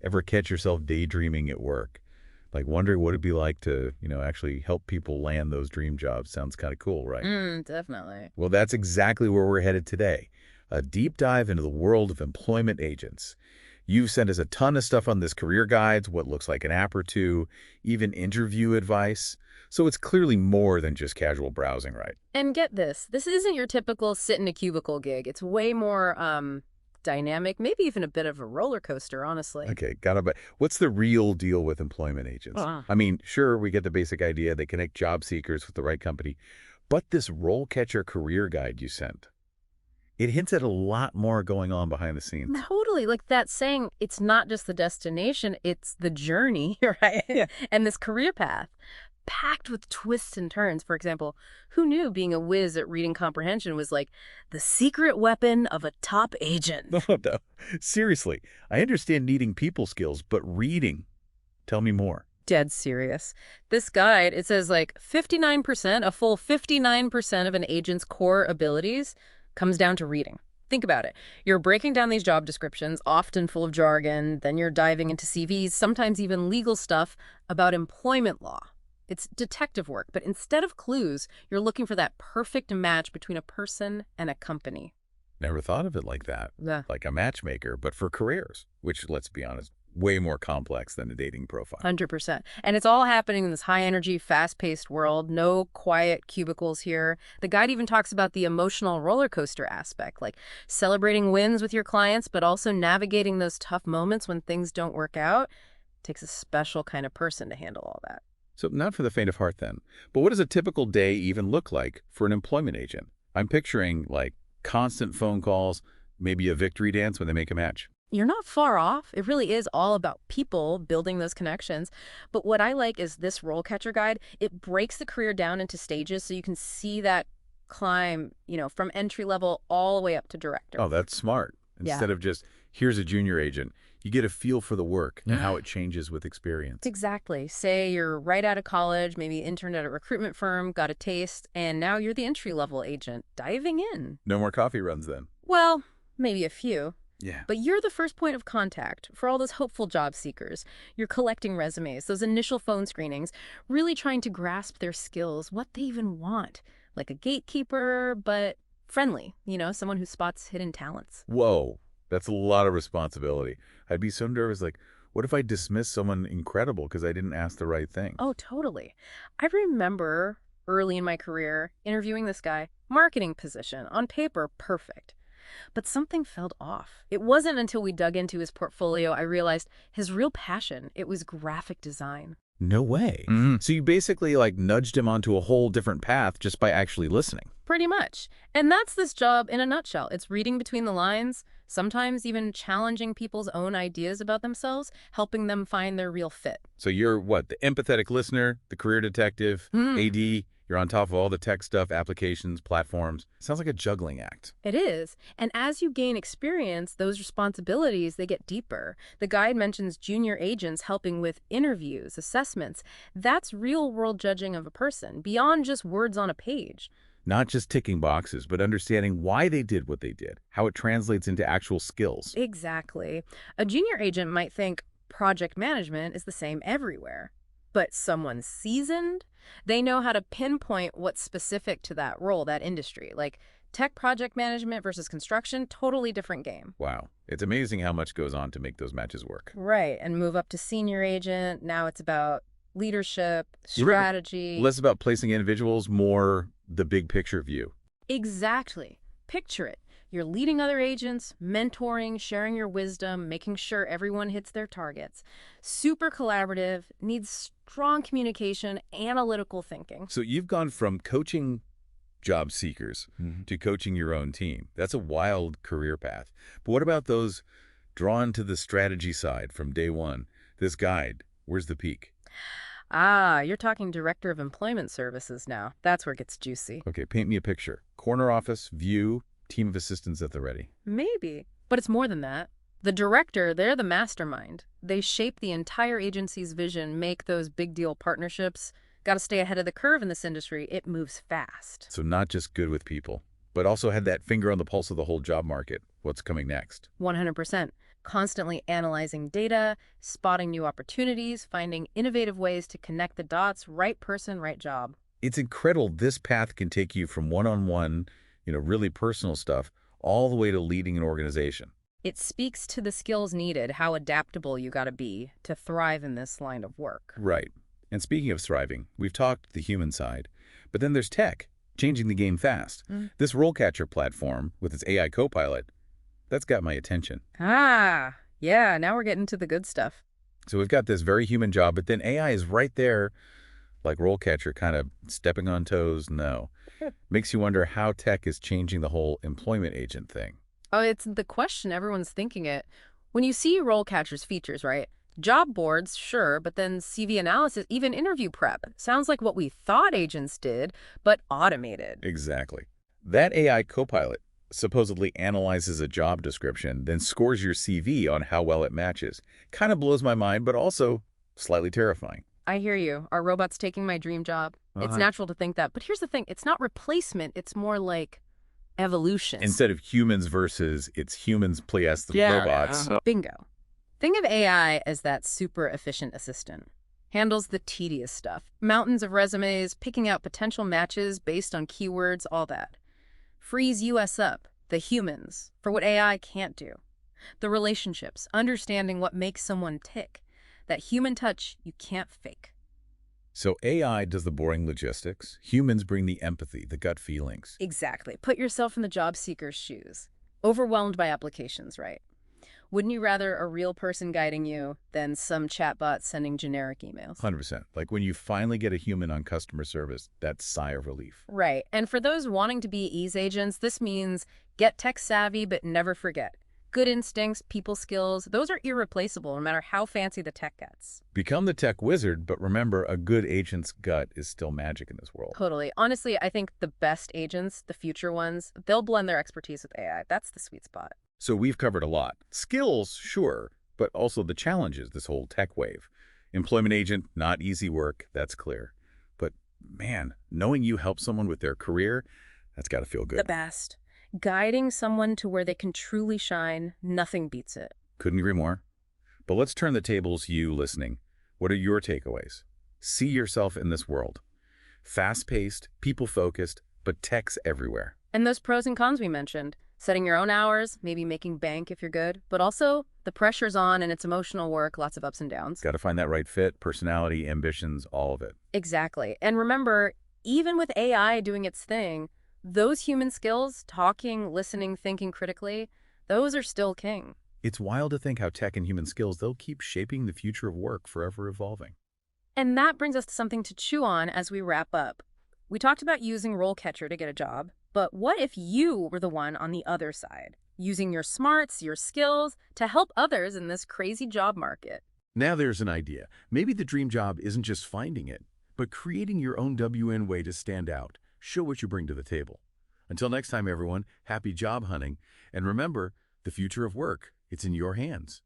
Ever catch yourself daydreaming at work? Like wondering what it'd be like to, actually help people land those dream jobs. Sounds kind of cool, right? Definitely. Well, that's exactly where we're headed today. A deep dive into the world of employment agents. You've sent us a ton of stuff on this career guides, what looks like an app or two, even interview advice. So it's clearly more than just casual browsing, right? And get this isn't your typical sit in a cubicle gig. It's way more dynamic, maybe even a bit of a roller coaster, honestly. Okay, got it. But what's the real deal with employment agents? Uh, I mean, sure, we get the basic idea. They connect job seekers with the right company. But this RoleCatcher career guide you sent, it hints at a lot more going on behind the scenes. Totally. Like that saying, it's not just the destination, it's the journey, right? Yeah. And this career path, packed with twists and turns. For example, who knew being a whiz at reading comprehension was like the secret weapon of a top agent? No, no. Seriously, I understand needing people skills, but reading, tell me more. Dead serious. This guide, it says like 59%, a full 59% of an agent's core abilities comes down to reading. Think about it. You're breaking down these job descriptions, often full of jargon, then you're diving into CVs, sometimes even legal stuff about employment law. It's detective work, but instead of clues, you're looking for that perfect match between a person and a company. Never thought of it like that. Yeah. Like a matchmaker, but for careers, which, let's be honest, way more complex than a dating profile. 100%. And it's all happening in this high-energy, fast-paced world. No quiet cubicles here. The guide even talks about the emotional roller coaster aspect, like celebrating wins with your clients, but also navigating those tough moments when things don't work out. Takes a special kind of person to handle all that. So not for the faint of heart then. But what does a typical day even look like for an employment agent? I'm picturing like constant phone calls, maybe a victory dance when they make a match. You're not far off. It really is all about people building those connections. But what I like is this RoleCatcher guide. It breaks the career down into stages so you can see that climb, from entry level all the way up to director. Oh, that's smart. Yeah. Instead of just, here's a junior agent, you get a feel for the work and how it changes with experience. Exactly. Say you're right out of college, maybe interned at a recruitment firm, got a taste, and now you're the entry level agent diving in. No more coffee runs then. Well, maybe a few. Yeah. But you're the first point of contact for all those hopeful job seekers. You're collecting resumes, those initial phone screenings, really trying to grasp their skills, what they even want. Like a gatekeeper, but friendly, someone who spots hidden talents. Whoa, that's a lot of responsibility. I'd be so nervous, like, what if I dismiss someone incredible because I didn't ask the right thing? Oh, totally. I remember early in my career interviewing this guy, marketing position, on paper, perfect. But something felt off. It wasn't until we dug into his portfolio I realized his real passion, it was graphic design. No way. So you basically like nudged him onto a whole different path just by actually listening. Pretty much. And that's this job in a nutshell. It's reading between the lines, sometimes even challenging people's own ideas about themselves, helping them find their real fit. So you're what? The empathetic listener, the career detective, AD, you're on top of all the tech stuff, applications, platforms. Sounds like a juggling act. It is. And as you gain experience, those responsibilities, they get deeper. The guide mentions junior agents helping with interviews, assessments. That's real-world judging of a person, beyond just words on a page. Not just ticking boxes, but understanding why they did what they did, how it translates into actual skills. Exactly. A junior agent might think project management is the same everywhere. But someone seasoned, they know how to pinpoint what's specific to that role, that industry. Like tech project management versus construction, totally different game. Wow. It's amazing how much goes on to make those matches work. Right. And move up to senior agent. Now it's about leadership, strategy. Less about placing individuals, more the big picture view. Exactly. Picture it. You're leading other agents, mentoring, sharing your wisdom, making sure everyone hits their targets. Super collaborative, needs strong communication, analytical thinking. So you've gone from coaching job seekers to coaching your own team. That's a wild career path. But what about those drawn to the strategy side from day one? This guide, where's the peak? Ah, you're talking Director of Employment Services now. That's where it gets juicy. Okay, paint me a picture. Corner office, view, team of assistants at the ready. Maybe. But it's more than that. The director, they're the mastermind. They shape the entire agency's vision, make those big deal partnerships. Got to stay ahead of the curve in this industry. It moves fast. So not just good with people, but also had that finger on the pulse of the whole job market. What's coming next? 100%. constantly analyzing data, spotting new opportunities, finding innovative ways to connect the dots, right person, right job. It's incredible this path can take you from one-on-one, really personal stuff, all the way to leading an organization. It speaks to the skills needed, how adaptable you got to be to thrive in this line of work. Right. And speaking of thriving, we've talked the human side, but then there's tech, changing the game fast. This RoleCatcher platform with its AI copilot, that's got my attention. Ah, yeah, now we're getting to the good stuff. So we've got this very human job, but then AI is right there, like RoleCatcher, kind of stepping on toes. No. Makes you wonder how tech is changing the whole employment agent thing. Oh, it's the question everyone's thinking it. When you see RoleCatcher's features, right? Job boards, sure, but then CV analysis, even interview prep. Sounds like what we thought agents did, but automated. Exactly. That AI copilot supposedly analyzes a job description, then scores your CV on how well it matches. Kind of blows my mind, but also slightly terrifying. I hear you. Are robots taking my dream job? It's natural to think that. But here's the thing. It's not replacement. It's more like evolution. Instead of humans versus it's humans plus the robots. Bingo. Think of AI as that super efficient assistant. Handles the tedious stuff. Mountains of resumes, picking out potential matches based on keywords, all that. Frees us up, the humans, for what AI can't do. The relationships, understanding what makes someone tick. That human touch you can't fake. So AI does the boring logistics. Humans bring the empathy, the gut feelings. Exactly. Put yourself in the job seeker's shoes. Overwhelmed by applications, right? Wouldn't you rather a real person guiding you than some chatbot sending generic emails? 100%. Like when you finally get a human on customer service, that sigh of relief. Right. And for those wanting to be ease agents, this means get tech savvy, but never forget. Good instincts, people skills, those are irreplaceable no matter how fancy the tech gets. Become the tech wizard, but remember, a good agent's gut is still magic in this world. Totally. Honestly, I think the best agents, the future ones, they'll blend their expertise with AI. That's the sweet spot. So we've covered a lot. Skills, sure, but also the challenges, this whole tech wave. Employment agent, not easy work, that's clear. But man, knowing you help someone with their career, that's got to feel good. The best. Guiding someone to where they can truly shine, nothing beats it. Couldn't agree more. But let's turn the tables, you listening. What are your takeaways? See yourself in this world. Fast-paced, people-focused, but tech's everywhere. And those pros and cons we mentioned. Setting your own hours, maybe making bank if you're good, but also the pressure's on and it's emotional work, lots of ups and downs. Got to find that right fit, personality, ambitions, all of it. Exactly. And remember, even with AI doing its thing, those human skills, talking, listening, thinking critically, those are still king. It's wild to think how tech and human skills, they'll keep shaping the future of work, forever evolving. And that brings us to something to chew on as we wrap up. We talked about using RoleCatcher to get a job, but what if you were the one on the other side, using your smarts, your skills, to help others in this crazy job market? Now there's an idea. Maybe the dream job isn't just finding it, but creating your own WN way to stand out. Show what you bring to the table. Until next time, everyone, happy job hunting. And remember, the future of work, it's in your hands.